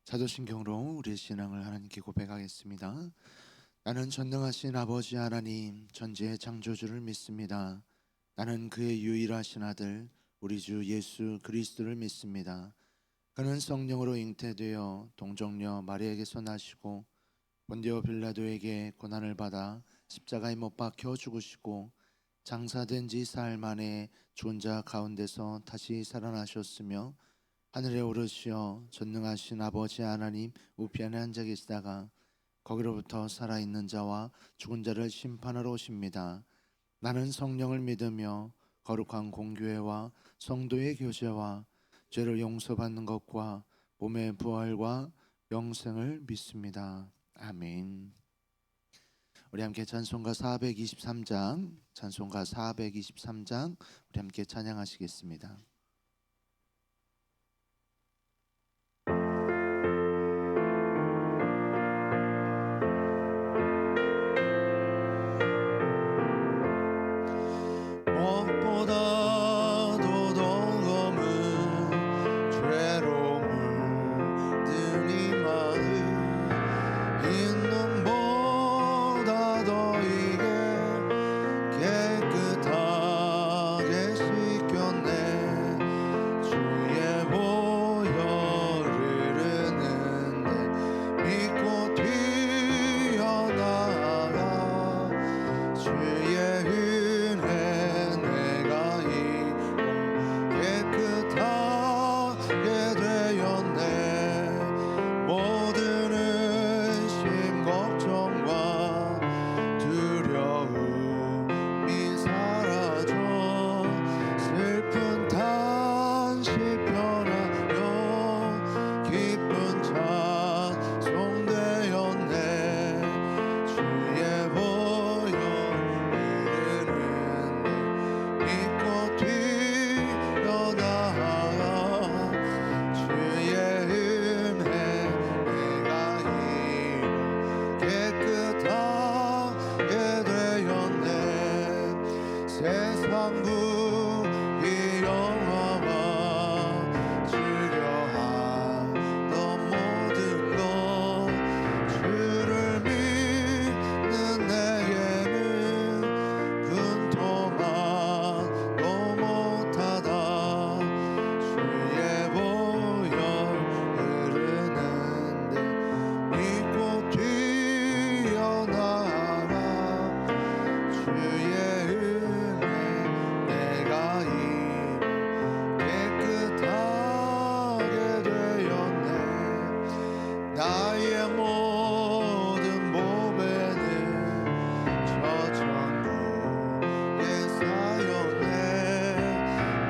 사도신경으로 우리의 신앙을 하나님께 고백하겠습니다. 나는 전능하신 아버지 하나님 전지의 창조주를 믿습니다. 나는 그의 유일하신 아들 우리 주 예수 그리스도를 믿습니다. 그는 성령으로 잉태되어 동정녀 마리아에게서 나시고 본디오 빌라도에게 고난을 받아 십자가에 못 박혀 죽으시고 장사된 지 사흘 만에 죽은 자 가운데서 다시 살아나셨으며 하늘에 오르시어 전능하신 아버지 하나님 우편에 앉아 계시다가 거기로부터 살아있는 자와 죽은 자를 심판하러 오십니다. 나는 성령을 믿으며 거룩한 공교회와 성도의 교제와 죄를 용서받는 것과 몸의 부활과 영생을 믿습니다. 아멘. 우리 함께 찬송가 423장 우리 함께 찬양하시겠습니다. 무엇보다도 더 검은 죄로 물든 이 마음 흰눈보다 더 이게 깨끗하게 씻겼네. 주의 보혈 흐르는데 믿고 뛰어나가 주의 은혜 내가 입고 깨끗하게 되었네. 모든 의심 걱정과 두려움이 사라져 슬픈 탄식 변하며 기쁜 찬송 되었네. 주의 보혈 흐르는데 믿고 뛰어나가 주의 은혜 내가 입고 깨끗하게 되었네. 세상 부귀 영화와 주려 하던 모든 것 주를 믿는 내게는 분토만도 못하다. 주의 보혈 흐르는데 믿고 뛰어나가 주의 은혜 내가 입고 깨끗하게 되었네. 나의 모든 몸에는 저 천국에 쌓였네.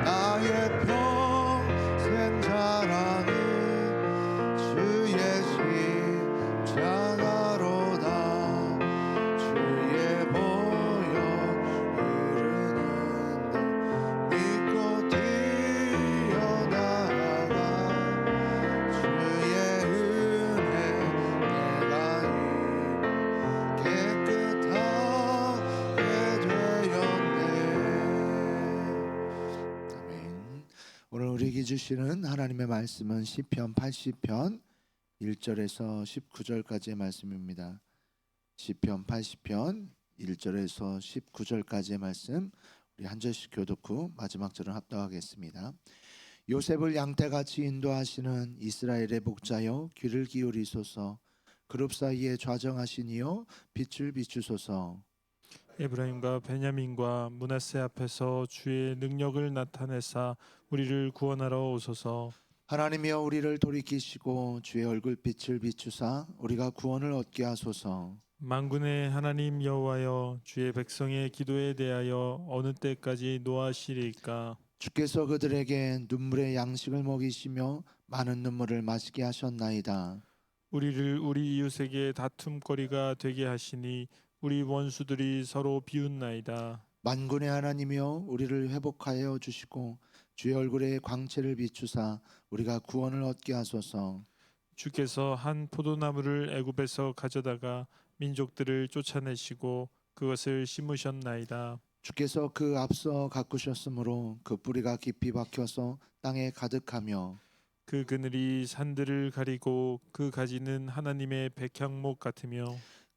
나의 평생 자랑은 주의 십자가로다. 주의 보혈 흐르는데 믿고 뛰어나가 주의 은혜 내가 입고 깨끗하게 되었네. 아멘. 오늘 우리에게 주시는 하나님의 말씀은 시편 80편 1절에서 19절까지의 말씀입니다. 시편 80편 1절에서 19절까지의 말씀 우리 한 절씩 교독 후 마지막 절을 합독하겠습니다. 요셉을 양떼같이 인도하시는 이스라엘의 목자여 귀를 기울이소서. 그룹 사이에 좌정하신 이여 빛을 비추소서. 에브라임과 베냐민과 므낫세 앞에서 주의 능력을 나타내사 우리를 구원하러 오소서. 하나님이여 우리를 돌이키시고 주의 얼굴빛을 비추사 우리가 구원을 얻게 하소서. 만군의 하나님 여호와여, 주의 백성의 기도에 대하여 어느 때까지 노하시리까? 주께서 그들에게 눈물의 양식을 먹이시며 많은 눈물을 마시게 하셨나이다. 우리를 우리 이웃에게 다툼거리가 되게 하시니 우리 원수들이 서로 비웃나이다. 만군의 하나님이여 우리를 회복하여 주시고 주의 얼굴에 광채를 비추사 우리가 구원을 얻게 하소서. 주께서 한 포도나무를 애굽에서 가져다가 민족들을 쫓아내시고 그것을 심으셨나이다. 주께서 그 앞서 가꾸셨으므로 그 뿌리가 깊이 박혀서 땅에 가득하며 그 그늘이 산들을 가리고 그 가지는 하나님의 백향목 같으며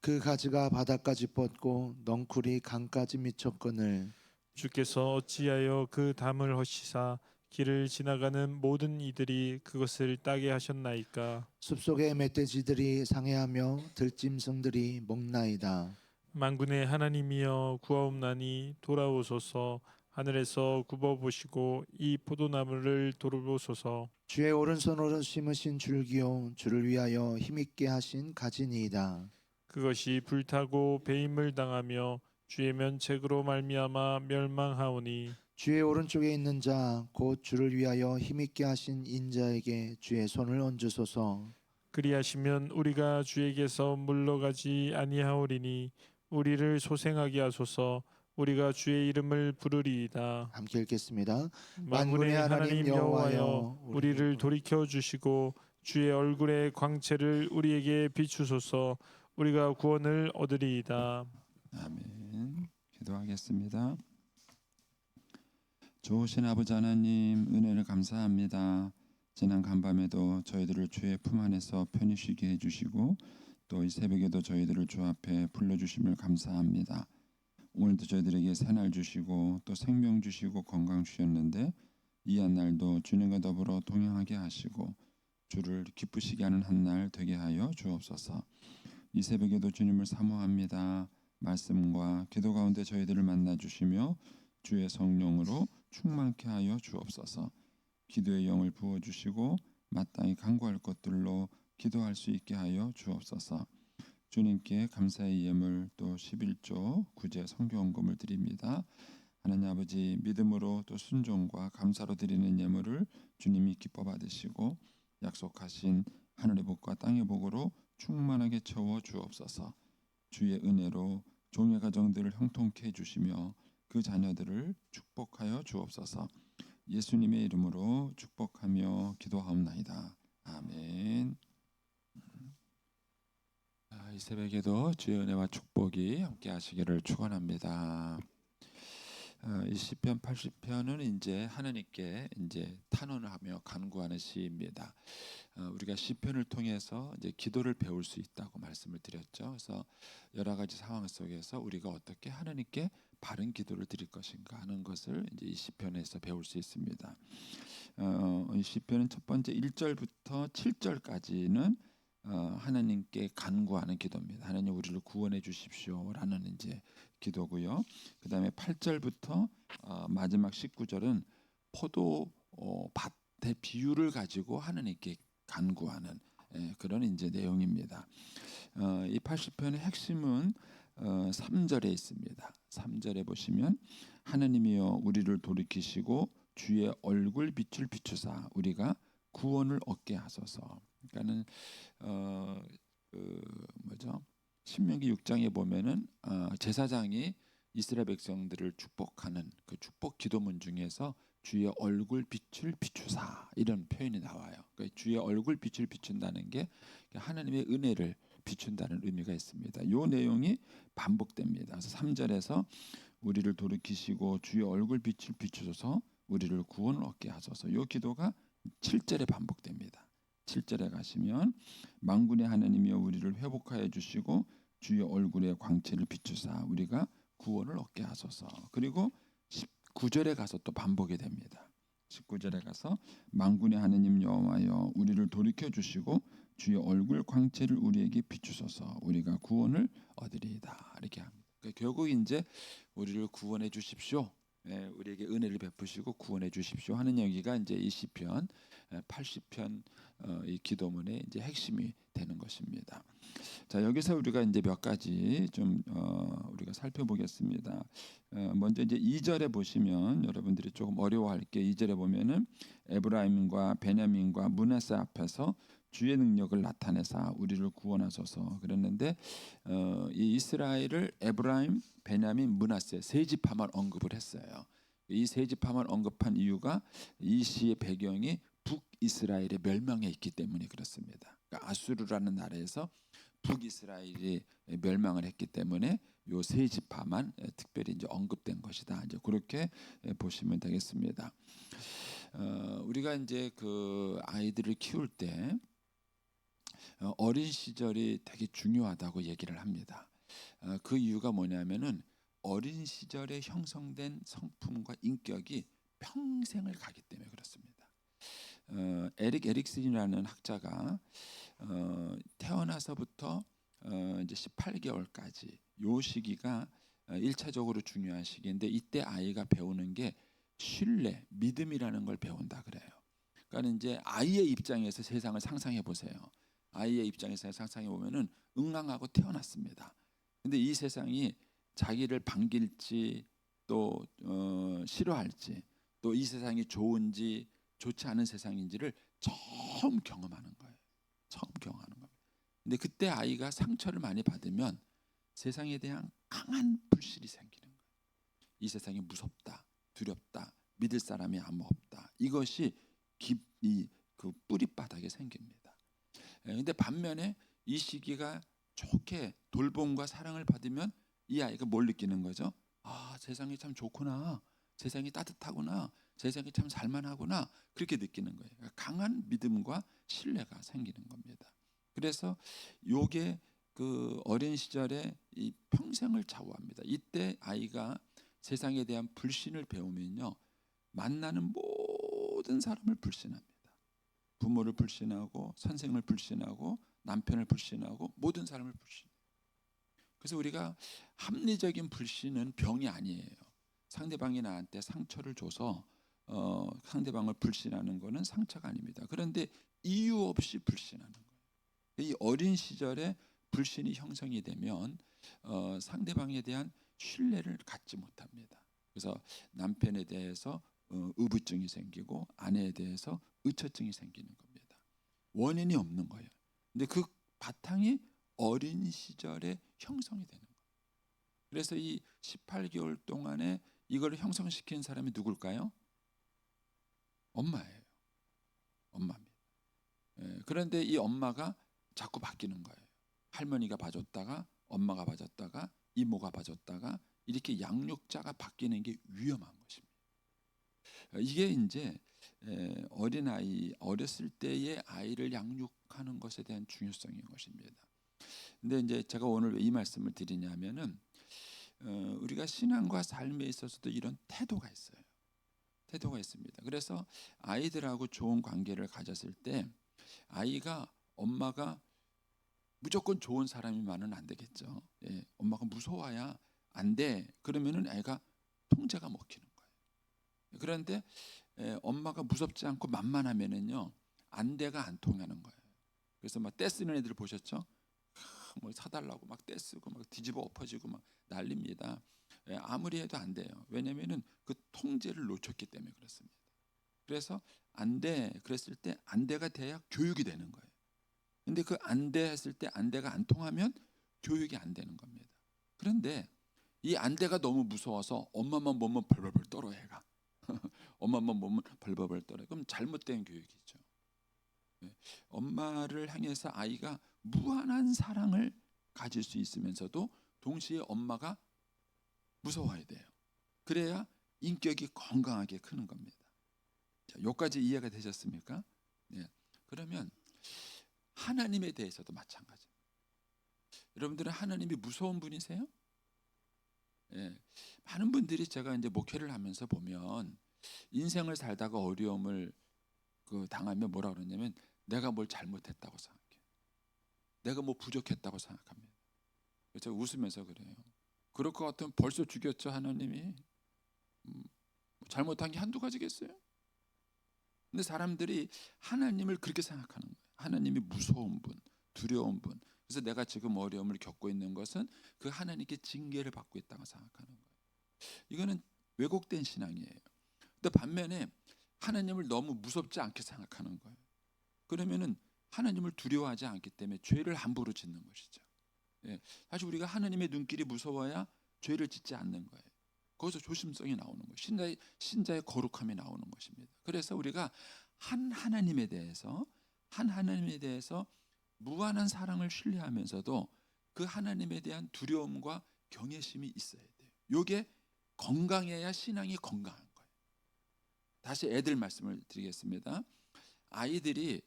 그 가지가 바다까지 뻗고 넝쿨이 강까지 미쳤거늘 주께서 어찌하여 그 담을 허시사 길을 지나가는 모든 이들이 그것을 따게 하셨나이까. 숲속의 멧돼지들이 상해하며 들짐승들이 먹나이다. 만군의 하나님이여 구하옵나니 돌아오소서. 하늘에서 굽어보시고 이 포도나무를 돌보소서. 주의 오른손으로 심으신 줄기요 주를 위하여 힘있게 하신 가지니이다. 그것이 불타고 배임을 당하며 주의 면책으로 말미암아 멸망하오니 주의 오른쪽에 있는 자 곧 주를 위하여 힘있게 하신 인자에게 주의 손을 얹으소서. 그리하시면 우리가 주에게서 물러가지 아니하오리니 우리를 소생하게 하소서. 우리가 주의 이름을 부르리이다. 함께 읽겠습니다. 만군의 하나님 여호와여 우리를 돌이켜 주시고 주의 얼굴의 광채를 우리에게 비추소서. 우리가 구원을 얻으리이다. 아멘. 기도하겠습니다. 좋으신 아버지 하나님 은혜를 감사합니다. 지난 간밤에도 저희들을 주의 품 안에서 편히 쉬게 해주시고 또 이 새벽에도 저희들을 주 앞에 불러주심을 감사합니다. 오늘도 저희들에게 새날 주시고 또 생명 주시고 건강 주셨는데 이 한 날도 주님과 더불어 동행하게 하시고 주를 기쁘시게 하는 한 날 되게 하여 주옵소서. 이 새벽에도 주님을 사모합니다. 말씀과 기도 가운데 저희들을 만나 주시며 주의 성령으로 충만케 하여 주옵소서. 기도의 영을 부어 주시고 마땅히 간구할 것들로 기도할 수 있게 하여 주옵소서. 주님께 감사의 예물 또 11조 9제 성경헌금을 드립니다. 하나님 아버지 믿음으로 또 순종과 감사로 드리는 예물을 주님이 기뻐 받으시고 약속하신 하늘의 복과 땅의 복으로 충만하게 채워 주옵소서. 주의 은혜로 종의 가정들을 형통케 해주시며 그 자녀들을 축복하여 주옵소서. 예수님의 이름으로 축복하며 기도하옵나이다. 아멘. 이 새벽에도 주의 은혜와 축복이 함께 하시기를 축원합니다. 이 시편 80편은 이제 하나님께 이제 탄원을 하며 간구하는 시입니다. 우리가 시편을 통해서 이제 기도를 배울 수 있다고 말씀을 드렸죠. 그래서 여러 가지 상황 속에서 우리가 어떻게 하나님께 바른 기도를 드릴 것인가 하는 것을 이제 이 시편에서 배울 수 있습니다. 이 시편은 첫 번째 1절부터 7절까지는 하나님께 간구하는 기도입니다. 하나님 우리를 구원해 주십시오라는 이제 기도고요. 그다음에 8절부터 마지막 19절은 포도 밭의 비유를 가지고 하나님께 간구하는 그런 이제 내용입니다. 이 80편의 핵심은 3절에 있습니다. 3절에 보시면 하나님이여 우리를 돌이키시고 주의 얼굴 빛을 비추사 우리가 구원을 얻게 하소서. 그러니까는 신명기 6장에 보면은 제사장이 이스라엘 백성들을 축복하는 그 축복 기도문 중에서 주의 얼굴 빛을 비추사 이런 표현이 나와요. 그러니까 주의 얼굴 빛을 비춘다는 게 하나님의 은혜를 비춘다는 의미가 있습니다. 이 내용이 반복됩니다. 그래서 3절에서 우리를 돌이키시고 주의 얼굴 빛을 비추소서 우리를 구원을 얻게 하소서. 이 기도가 7절에 반복됩니다. 7절에 가시면 만군의 하나님이여 우리를 회복하여 주시고 주의 얼굴의 광채를 비추사 우리가 구원을 얻게 하소서. 그리고 19절에 가서 또 반복이 됩니다. 19절에 가서 만군의 하나님 여호와여 우리를 돌이켜 주시고 주의 얼굴 광채를 우리에게 비추소서 우리가 구원을 얻으리이다. 이렇게 합니다. 그러니까 결국 이제 우리를 구원해 주십시오. 우리에게 은혜를 베푸시고 구원해 주십시오 하는 여기가 이제 이 시편 80편 이 기도문의 이제 핵심이 되는 것입니다. 자, 여기서 우리가 이제 몇 가지 좀 우리가 살펴보겠습니다. 먼저 이제 2절에 보시면 여러분들이 조금 어려워할 게 2절에 보면은 에브라임과 베냐민과 므낫세 앞에서 주의 능력을 나타내사 우리를 구원하소서 그랬는데 이 이스라엘을 에브라임, 베냐민, 므낫세 세 지파만 언급을 했어요. 이 세 지파만 언급한 이유가 이 시의 배경이 북이스라엘의 멸망에 있기 때문에 그렇습니다. 그러니까 아수르라는 나라에서 북이스라엘이 멸망을 했기 때문에 요 세 지파만 특별히 이제 언급된 것이다. 이제 그렇게 보시면 되겠습니다. 우리가 이제 그 아이들을 키울 때 어린 시절이 되게 중요하다고 얘기를 합니다. 그 이유가 뭐냐면은 어린 시절에 형성된 성품과 인격이 평생을 가기 때문에 그렇습니다. 에릭 에릭슨이라는 학자가 태어나서부터 이제 18개월까지 요 시기가 1차적으로 중요한 시기인데 이때 아이가 배우는 게 신뢰, 믿음이라는 걸 배운다 그래요. 그러니까 이제 아이의 입장에서 세상을 상상해 보세요. 아이의 입장에서 상상해 보면은 응앙하고 태어났습니다. 근데 이 세상이 자기를 반길지 또 싫어할지 또 이 세상이 좋은지 좋지 않은 세상인지를 처음 경험하는 거예요. 처음 경험하는 겁니다. 근데 그때 아이가 상처를 많이 받으면 세상에 대한 강한 불신이 생기는 거예요. 이 세상이 무섭다, 두렵다, 믿을 사람이 아무 없다. 이것이 깊이 그 뿌리바닥에 생깁니다. 근데 반면에 이 시기가 좋게 돌봄과 사랑을 받으면 이 아이가 뭘 느끼는 거죠? 아, 세상이 참 좋구나. 세상이 따뜻하구나. 세상이 참 살만하구나. 그렇게 느끼는 거예요. 그러니까 강한 믿음과 신뢰가 생기는 겁니다. 그래서 요게 그 어린 시절에 이 평생을 좌우합니다. 이때 아이가 세상에 대한 불신을 배우면요, 만나는 모든 사람을 불신합니다. 부모를 불신하고 선생을 불신하고 남편을 불신하고 모든 사람을 불신. 그래서 우리가 합리적인 불신은 병이 아니에요. 상대방이 나한테 상처를 줘서 상대방을 불신하는 것은 상처가 아닙니다. 그런데 이유 없이 불신하는 거예요. 이 어린 시절에 불신이 형성이 되면 상대방에 대한 신뢰를 갖지 못합니다. 그래서 남편에 대해서 의부증이 생기고 아내에 대해서 의처증이 생기는 겁니다. 원인이 없는 거예요. 근데 그 바탕이 어린 시절에 형성이 되는 거예요. 그래서 이 18개월 동안에 이걸 형성시킨 사람이 누굴까요? 엄마예요. 엄마입니다. 그런데 이 엄마가 자꾸 바뀌는 거예요. 할머니가 봐줬다가 엄마가 봐줬다가 이모가 봐줬다가 이렇게 양육자가 바뀌는 게 위험한 것입니다. 이게 이제 어린아이 어렸을 때의 아이를 양육하는 것에 대한 중요성인 것입니다. 근데 이제 제가 오늘 왜 이 말씀을 드리냐면은 우리가 신앙과 삶에 있어서도 이런 태도가 있어요. 태도가 있습니다. 그래서 아이들하고 좋은 관계를 가졌을 때 아이가 엄마가 무조건 좋은 사람이면은 안 되겠죠. 예, 엄마가 무서워야 안 돼. 그러면은 애가 통제가 먹히는 거예요. 그런데 엄마가 무섭지 않고 만만하면은요 안 돼가 안 통하는 거예요. 그래서 막 떼쓰는 애들 보셨죠? 뭐 사달라고 막 떼쓰고 막 뒤집어 엎어지고 막 난립니다. 아무리 해도 안 돼요. 왜냐면은 그 통제를 놓쳤기 때문에 그렇습니다. 그래서 안 돼. 그랬을 때 안 돼가 돼야 교육이 되는 거예요. 근데 그 안 돼 했을 때 안 돼가 안 통하면 교육이 안 되는 겁니다. 그런데 이 안 돼가 너무 무서워서 엄마만 보면 벌벌벌 떨어 애가. 엄마만 보면 벌벌벌 떨어. 그럼 잘못된 교육이죠. 엄마를 향해서 아이가 무한한 사랑을 가질 수 있으면서도 동시에 엄마가 무서워야 돼요. 그래야 인격이 건강하게 크는 겁니다. 자, 여기까지 이해가 되셨습니까? 네. 그러면 하나님에 대해서도 마찬가지입니다. 여러분들은 하나님이 무서운 분이세요? 예. 많은 분들이 제가 이제 목회를 하면서 보면 인생을 살다가 어려움을 당하면 뭐라 그러냐면 내가 뭘 잘못했다고 생각해요. 내가 뭐 부족했다고 생각합니다. 그래서 제가 웃으면서 그래요. 그럴 것 같으면 벌써 죽였죠 하나님이. 잘못한 게 한두 가지겠어요? 근데 사람들이 하나님을 그렇게 생각하는 거예요. 하나님이 무서운 분, 두려운 분. 그래서 내가 지금 어려움을 겪고 있는 것은 그 하나님께 징계를 받고 있다고 생각하는 거예요. 이거는 왜곡된 신앙이에요. 근데 반면에 하나님을 너무 무섭지 않게 생각하는 거예요. 그러면은 하나님을 두려워하지 않기 때문에 죄를 함부로 짓는 것이죠. 예, 사실 우리가 하나님의 눈길이 무서워야 죄를 짓지 않는 거예요. 거기서 조심성이 나오는 거예요. 신자의 거룩함이 나오는 것입니다. 그래서 우리가 한 하나님에 대해서 무한한 사랑을 신뢰하면서도 그 하나님에 대한 두려움과 경외심이 있어야 돼요. 이게 건강해야 신앙이 건강한 거예요. 다시 애들 말씀을 드리겠습니다. 아이들이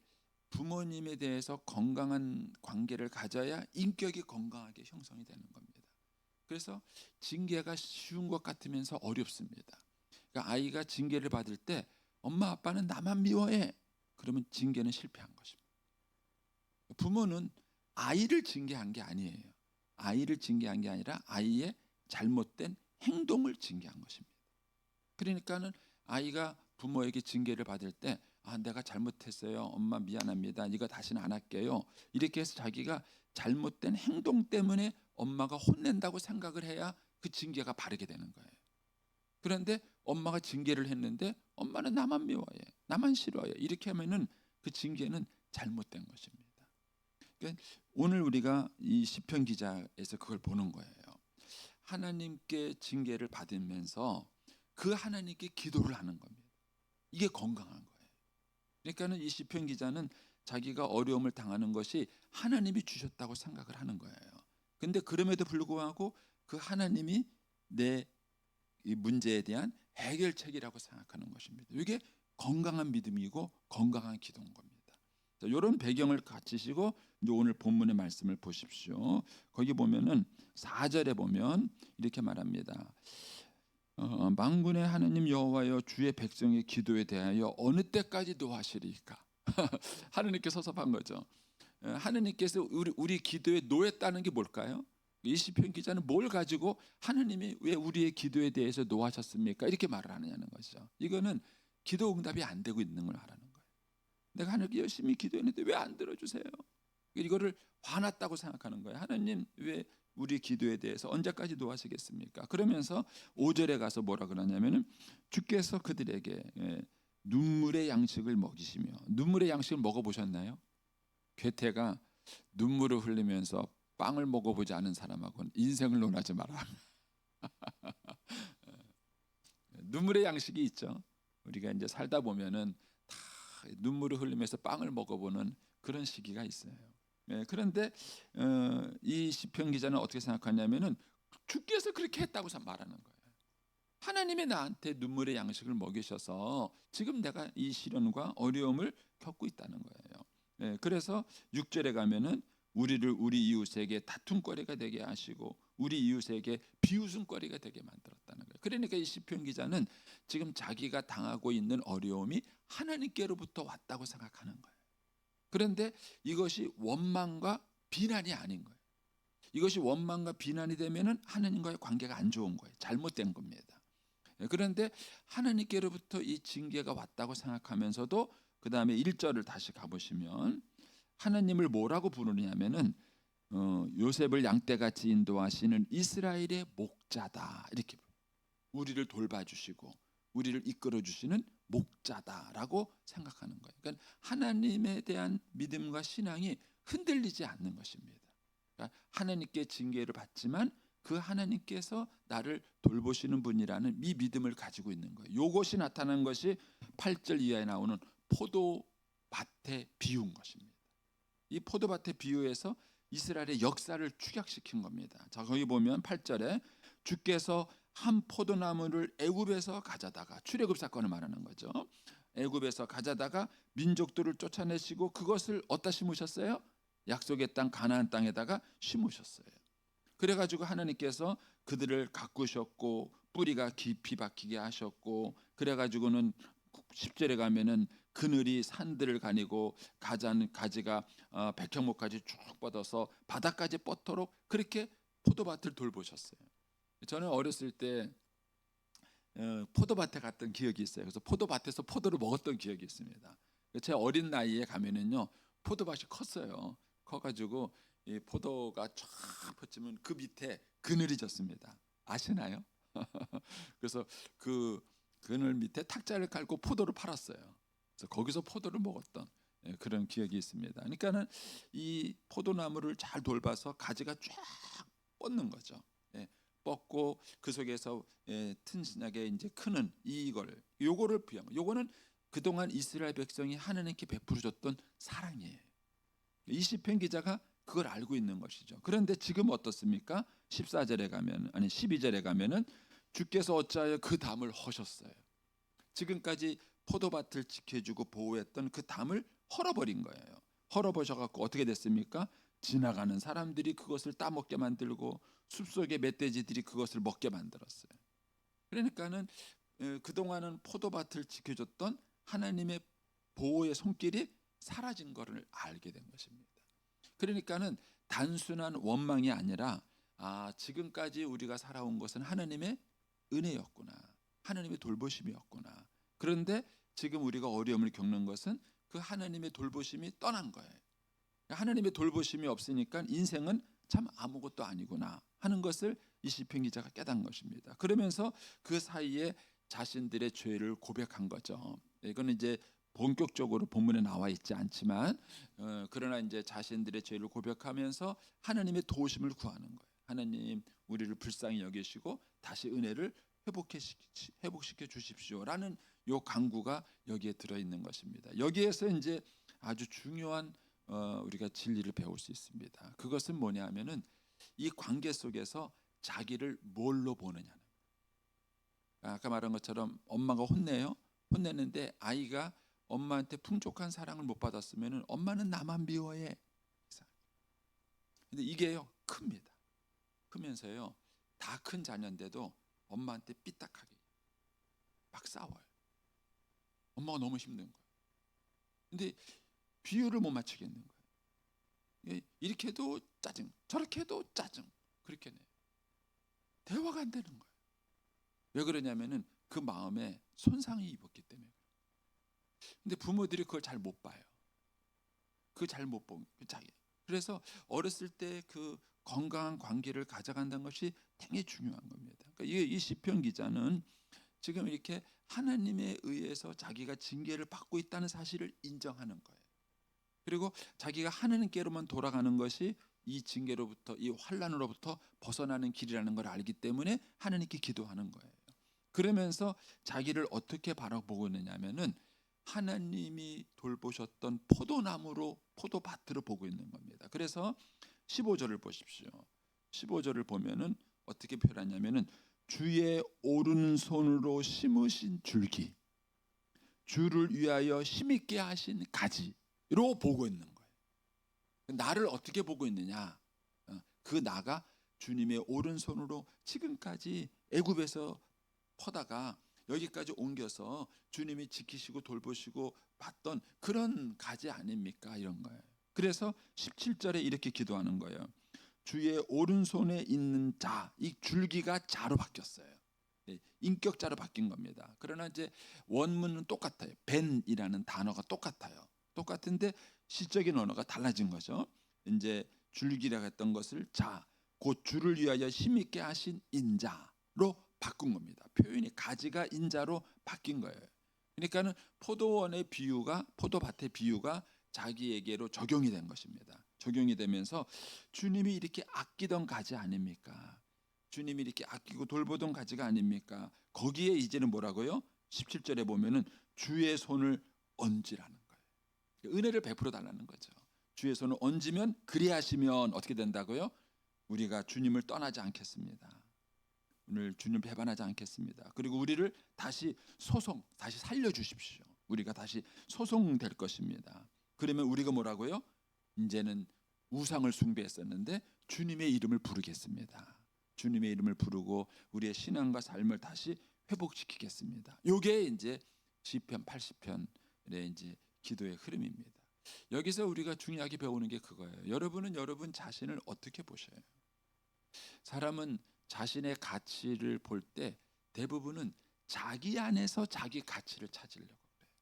부모님에 대해서 건강한 관계를 가져야 인격이 건강하게 형성이 되는 겁니다. 그래서 징계가 쉬운 것 같으면서 어렵습니다. 그러니까 아이가 징계를 받을 때 엄마 아빠는 나만 미워해. 그러면 징계는 실패한 것입니다. 부모는 아이를 징계한 게 아니에요. 아이를 징계한 게 아니라 아이의 잘못된 행동을 징계한 것입니다. 그러니까는 아이가 부모에게 징계를 받을 때 내가 잘못했어요. 엄마 미안합니다. 이거 다시는 안 할게요. 이렇게 해서 자기가 잘못된 행동 때문에 엄마가 혼낸다고 생각을 해야 그 징계가 바르게 되는 거예요. 그런데 엄마가 징계를 했는데 엄마는 나만 미워해. 나만 싫어해. 이렇게 하면은 그 징계는 잘못된 것입니다. 그러니까 오늘 우리가 이 시편 기자에서 그걸 보는 거예요. 하나님께 징계를 받으면서 그 하나님께 기도를 하는 겁니다. 이게 건강한 거예요. 그러니까는 이 시편 기자는 자기가 어려움을 당하는 것이 하나님이 주셨다고 생각을 하는 거예요. 근데 그럼에도 불구하고 그 하나님이 내 이 문제에 대한 해결책이라고 생각하는 것입니다. 이게 건강한 믿음이고 건강한 기도인 겁니다. 자, 이런 배경을 갖추시고 이제 오늘 본문의 말씀을 보십시오. 거기 보면은 4절에 보면 이렇게 말합니다. 만군의 하나님 여호와여, 주의 백성의 기도에 대하여 어느 때까지 노하시리까? 하느님께 서섭한 거죠. 하느님께서 우리 기도에 노했다는 게 뭘까요? 이 시편 기자는 뭘 가지고 하느님이 왜 우리의 기도에 대해서 노하셨습니까? 이렇게 말을 하느냐는 것이죠. 이거는 기도 응답이 안 되고 있는 걸 말하는 거예요. 내가 하나님께 열심히 기도했는데 왜 안 들어주세요? 이거를 화났다고 생각하는 거예요. 하나님 왜 우리 기도에 대해서 언제까지 노하시겠습니까? 그러면서 5절에 가서 뭐라 그러냐면은 주께서 그들에게 눈물의 양식을 먹이시며, 눈물의 양식을 먹어보셨나요? 괴테가 눈물을 흘리면서 빵을 먹어보지 않은 사람하고는 인생을 논하지 마라. 눈물의 양식이 있죠. 우리가 이제 살다 보면은 다 눈물을 흘리면서 빵을 먹어보는 그런 시기가 있어요. 그런데 이 시편 기자는 어떻게 생각하냐면은 주께서 그렇게 했다고 말하는 거예요. 하나님이 나한테 눈물의 양식을 먹이셔서 지금 내가 이 시련과 어려움을 겪고 있다는 거예요. 그래서 6절에 가면은 우리를 우리 이웃에게 다툼거리가 되게 하시고 우리 이웃에게 비웃음거리가 되게 만들었다는 거예요. 그러니까 이 시편 기자는 지금 자기가 당하고 있는 어려움이 하나님께로부터 왔다고 생각하는 거예요. 그런데 이것이 원망과 비난이 아닌 거예요. 이것이 원망과 비난이 되면은 하나님과의 관계가 안 좋은 거예요. 잘못된 겁니다. 그런데 하나님께로부터 이 징계가 왔다고 생각하면서도 그 다음에 1절을 다시 가보시면 하나님을 뭐라고 부르냐면은 요셉을 양떼같이 인도하시는 이스라엘의 목자다, 이렇게 우리를 돌봐주시고 우리를 이끌어주시는 목자다라고 생각하는 거예요. 그러니까 하나님에 대한 믿음과 신앙이 흔들리지 않는 것입니다. 그러니까 하나님께 징계를 받지만 그 하나님께서 나를 돌보시는 분이라는 이 믿음을 가지고 있는 거예요. 이것이 나타난 것이 8절 이하에 나오는 포도밭의 비유인 것입니다. 이 포도밭의 비유에서 이스라엘의 역사를 축약시킨 겁니다. 자, 거기 보면 8절에 주께서 한 포도나무를 애굽에서 가져다가, 출애굽 사건을 말하는 거죠. 애굽에서 가져다가 민족들을 쫓아내시고 그것을 어디다 심으셨어요? 약속의 땅 가나안 땅에다가 심으셨어요. 그래가지고 하나님께서 그들을 가꾸셨고 뿌리가 깊이 박히게 하셨고, 그래가지고는 10절에 가면은 그늘이 산들을 가니고 가지가 백향목까지 쭉 뻗어서 바닥까지 뻗도록 그렇게 포도밭을 돌보셨어요. 저는 어렸을 때 포도밭에 갔던 기억이 있어요. 그래서 포도밭에서 포도를 먹었던 기억이 있습니다. 제 어린 나이에 가면은요 포도밭이 컸어요. 커가지고 이 포도가 쫙 뻗치면 그 밑에 그늘이 졌습니다. 아시나요? 그래서 그 그늘 밑에 탁자를 깔고 포도를 팔았어요. 그래서 거기서 포도를 먹었던 그런 기억이 있습니다. 그러니까는 이 포도나무를 잘 돌봐서 가지가 쫙 뻗는 거죠. 뻗고 그 속에서 튼실하게 이제 크는 요거를 부양. 요거는 그동안 이스라엘 백성이 하나님께 베풀어 줬던 사랑이에요. 이 시편 기자가 그걸 알고 있는 것이죠. 그런데 지금 어떻습니까? 12절에 가면은 주께서 어찌하여 그 담을 허셨어요. 지금까지 포도밭을 지켜주고 보호했던 그 담을 헐어버린 거예요. 헐어버셔갖고 어떻게 됐습니까? 지나가는 사람들이 그것을 따먹게 만들고 숲속의 멧돼지들이 그것을 먹게 만들었어요. 그러니까는 그동안은 포도밭을 지켜줬던 하나님의 보호의 손길이 사라진 것을 알게 된 것입니다. 그러니까는 단순한 원망이 아니라 지금까지 우리가 살아온 것은 하나님의 은혜였구나, 하나님의 돌보심이었구나. 그런데 지금 우리가 어려움을 겪는 것은 그 하나님의 돌보심이 떠난 거예요. 하나님의 돌보심이 없으니까 인생은 참 아무것도 아니구나 하는 것을 이 시편 기자가 깨달은 것입니다. 그러면서 그 사이에 자신들의 죄를 고백한 거죠. 이거는 이제 본격적으로 본문에 나와 있지 않지만 그러나 이제 자신들의 죄를 고백하면서 하나님의 도우심을 구하는 거예요. 하나님, 우리를 불쌍히 여기시고 다시 은혜를 회복시켜 주십시오라는 요 간구가 여기에 들어 있는 것입니다. 여기에서 이제 아주 중요한 우리가 진리를 배울 수 있습니다. 그것은 뭐냐 하면은 이 관계 속에서 자기를 뭘로 보느냐는, 아까 말한 것처럼 엄마가 혼내는데 아이가 엄마한테 풍족한 사랑을 못 받았으면은 엄마는 나만 미워해. 근데 이게요 큽니다. 크면서요 다 큰 자녀인데도 엄마한테 삐딱하게 막 싸워요. 엄마가 너무 힘든 거예요. 근데 비율을 못 맞추겠는 거예요. 이렇게 해도 짜증, 저렇게 해도 짜증, 그렇게 해요. 대화가 안 되는 거예요. 왜 그러냐면은 그 마음에 손상이 입었기 때문에. 근데 부모들이 그걸 잘 못 봐요. 그 잘 못 보고 자기. 그래서 어렸을 때 그 건강한 관계를 가져간다는 것이 굉장히 중요한 겁니다. 그러니까 이 시편 기자는 지금 이렇게 하나님에 의해서 자기가 징계를 받고 있다는 사실을 인정하는 거예요. 그리고 자기가 하나님께로만 돌아가는 것이 이 징계로부터, 이 환난으로부터 벗어나는 길이라는 걸 알기 때문에 하나님께 기도하는 거예요. 그러면서 자기를 어떻게 바라보고 있느냐면은 하나님이 돌보셨던 포도나무로, 포도밭으로 보고 있는 겁니다. 그래서 15절을 보십시오. 15절을 보면은 어떻게 표현하냐면은 주의 오른손으로 심으신 줄기, 주를 위하여 힘있게 하신 가지로 보고 있는 거예요. 나를 어떻게 보고 있느냐? 그 나가 주님의 오른손으로 지금까지 애굽에서 퍼다가 여기까지 옮겨서 주님이 지키시고 돌보시고 봤던 그런 가지 아닙니까? 이런 거예요. 그래서 17절에 이렇게 기도하는 거예요. 주의 오른손에 있는 자, 이 줄기가 자로 바뀌었어요. 인격자로 바뀐 겁니다. 그러나 이제 원문은 똑같아요. 벤이라는 단어가 똑같아요. 똑같은데 시적인 언어가 달라진 거죠. 이제 줄기라고 했던 것을 자, 곧 주를 위하여 힘있게 하신 인자로 바꾼 겁니다. 표현이 가지가 인자로 바뀐 거예요. 그러니까는 포도원의 비유가, 포도밭의 비유가 자기에게로 적용이 된 것입니다. 적용이 되면서 주님이 이렇게 아끼던 가지 아닙니까? 주님이 이렇게 아끼고 돌보던 가지가 아닙니까? 거기에 이제는 뭐라고요? 17절에 보면은 주의 손을 얹으라는 거예요. 은혜를 베풀어 달라는 거죠. 주의 손을 얹으면, 그리하시면 어떻게 된다고요? 우리가 주님을 떠나지 않겠습니다. 오늘 주님 배반하지 않겠습니다. 그리고 우리를 다시 다시 살려주십시오. 우리가 다시 소송될 것입니다. 그러면 우리가 뭐라고요? 이제는 우상을 숭배했었는데 주님의 이름을 부르겠습니다. 주님의 이름을 부르고 우리의 신앙과 삶을 다시 회복시키겠습니다. 이게 이제 시편 80편의 이제 기도의 흐름입니다. 여기서 우리가 중요하게 배우는 게 그거예요. 여러분은 여러분 자신을 어떻게 보셔요? 사람은 자신의 가치를 볼 때 대부분은 자기 안에서 자기 가치를 찾으려고 그래요.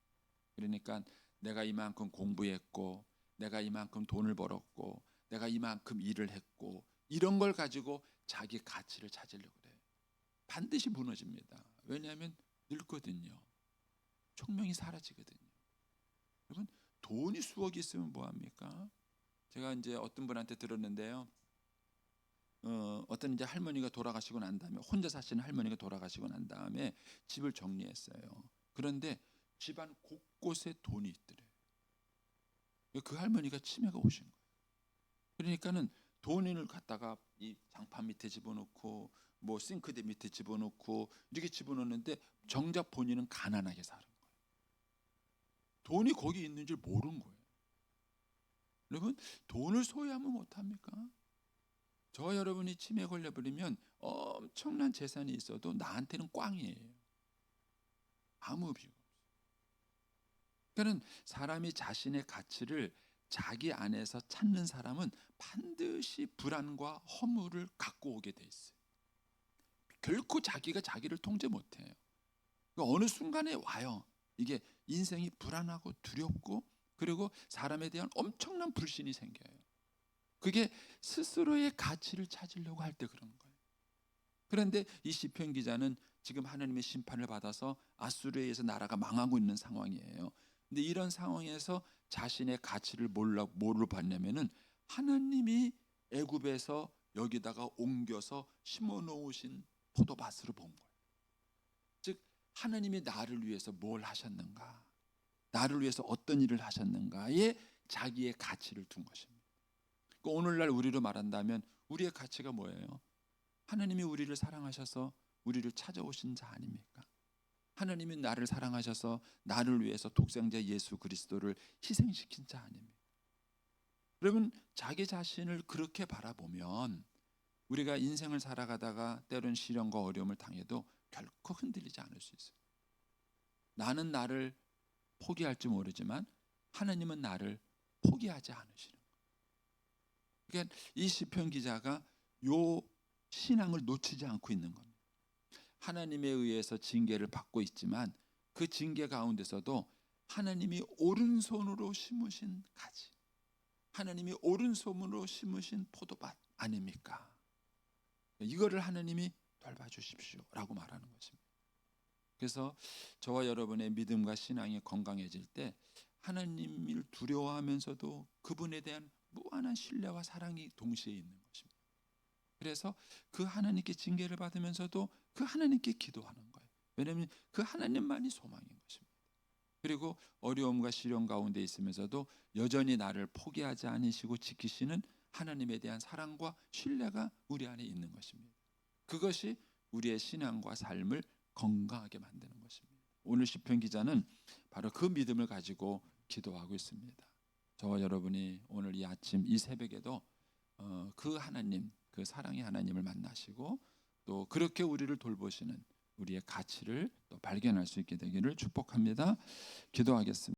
그러니까 내가 이만큼 공부했고, 내가 이만큼 돈을 벌었고, 내가 이만큼 일을 했고, 이런 걸 가지고 자기 가치를 찾으려고 그래요. 반드시 무너집니다. 왜냐하면 늙거든요. 총명이 사라지거든요. 여러분, 돈이 수억이 있으면 뭐합니까? 제가 이제 어떤 분한테 들었는데요. 어떤 이제 할머니가 돌아가시고 난 다음에, 혼자 사시는 할머니가 돌아가시고 난 다음에 집을 정리했어요. 그런데 집안 곳곳에 돈이 있더래요. 그 할머니가 치매가 오신 거예요. 그러니까는 돈을 갖다가 이 장판 밑에 집어넣고 뭐 싱크대 밑에 집어넣고 이렇게 집어넣는데 정작 본인은 가난하게 사는 거예요. 돈이 거기 있는 줄 모르는 거예요. 여러분, 돈을 소유하면 못합니까? 저와 여러분이 치매에 걸려버리면 엄청난 재산이 있어도 나한테는 꽝이에요. 아무 비용 없어요. 그러니까 사람이 자신의 가치를 자기 안에서 찾는 사람은 반드시 불안과 허물을 갖고 오게 돼 있어요. 결코 자기가 자기를 통제 못해요. 그러니까 어느 순간에 와요. 이게 인생이 불안하고 두렵고 그리고 사람에 대한 엄청난 불신이 생겨요. 그게 스스로의 가치를 찾으려고 할 때 그런 거예요. 그런데 이 시편 기자는 지금 하나님의 심판을 받아서 아수르에 의해서 나라가 망하고 있는 상황이에요. 근데 이런 상황에서 자신의 가치를 뭐로 봤냐면은 하나님이 애굽에서 여기다가 옮겨서 심어 놓으신 포도밭으로 본 거예요. 즉 하나님이 나를 위해서 뭘 하셨는가, 나를 위해서 어떤 일을 하셨는가에 자기의 가치를 둔 것입니다. 그러니까 오늘날 우리로 말한다면 우리의 가치가 뭐예요? 하나님이 우리를 사랑하셔서 우리를 찾아오신 자 아닙니까? 하나님이 나를 사랑하셔서 나를 위해서 독생자 예수 그리스도를 희생시킨 자 아닙니까? 여러분, 자기 자신을 그렇게 바라보면 우리가 인생을 살아가다가 때론 시련과 어려움을 당해도 결코 흔들리지 않을 수 있어요. 나는 나를 포기할지 모르지만 하나님은 나를 포기하지 않으시는 거예요. 그러니까 이 시편 기자가 요 신앙을 놓치지 않고 있는 겁니다. 하나님에 의해서 징계를 받고 있지만 그 징계 가운데서도 하나님이 오른손으로 심으신 가지, 하나님이 오른손으로 심으신 포도밭 아닙니까? 이거를 하나님이 돌봐주십시오라고 말하는 것입니다. 그래서 저와 여러분의 믿음과 신앙이 건강해질 때 하나님을 두려워하면서도 그분에 대한 무한한 신뢰와 사랑이 동시에 있는 것입니다. 그래서 그 하나님께 징계를 받으면서도 그 하나님께 기도하는 거예요. 왜냐하면 그 하나님만이 소망인 것입니다. 그리고 어려움과 시련 가운데 있으면서도 여전히 나를 포기하지 않으시고 지키시는 하나님에 대한 사랑과 신뢰가 우리 안에 있는 것입니다. 그것이 우리의 신앙과 삶을 건강하게 만드는 것입니다. 오늘 시편 기자는 바로 그 믿음을 가지고 기도하고 있습니다. 저와 여러분이 오늘 이 아침 이 새벽에도 그 하나님, 그 사랑의 하나님을 만나시고 또 그렇게 우리를 돌보시는 우리의 가치를 또 발견할 수 있게 되기를 축복합니다. 기도하겠습니다.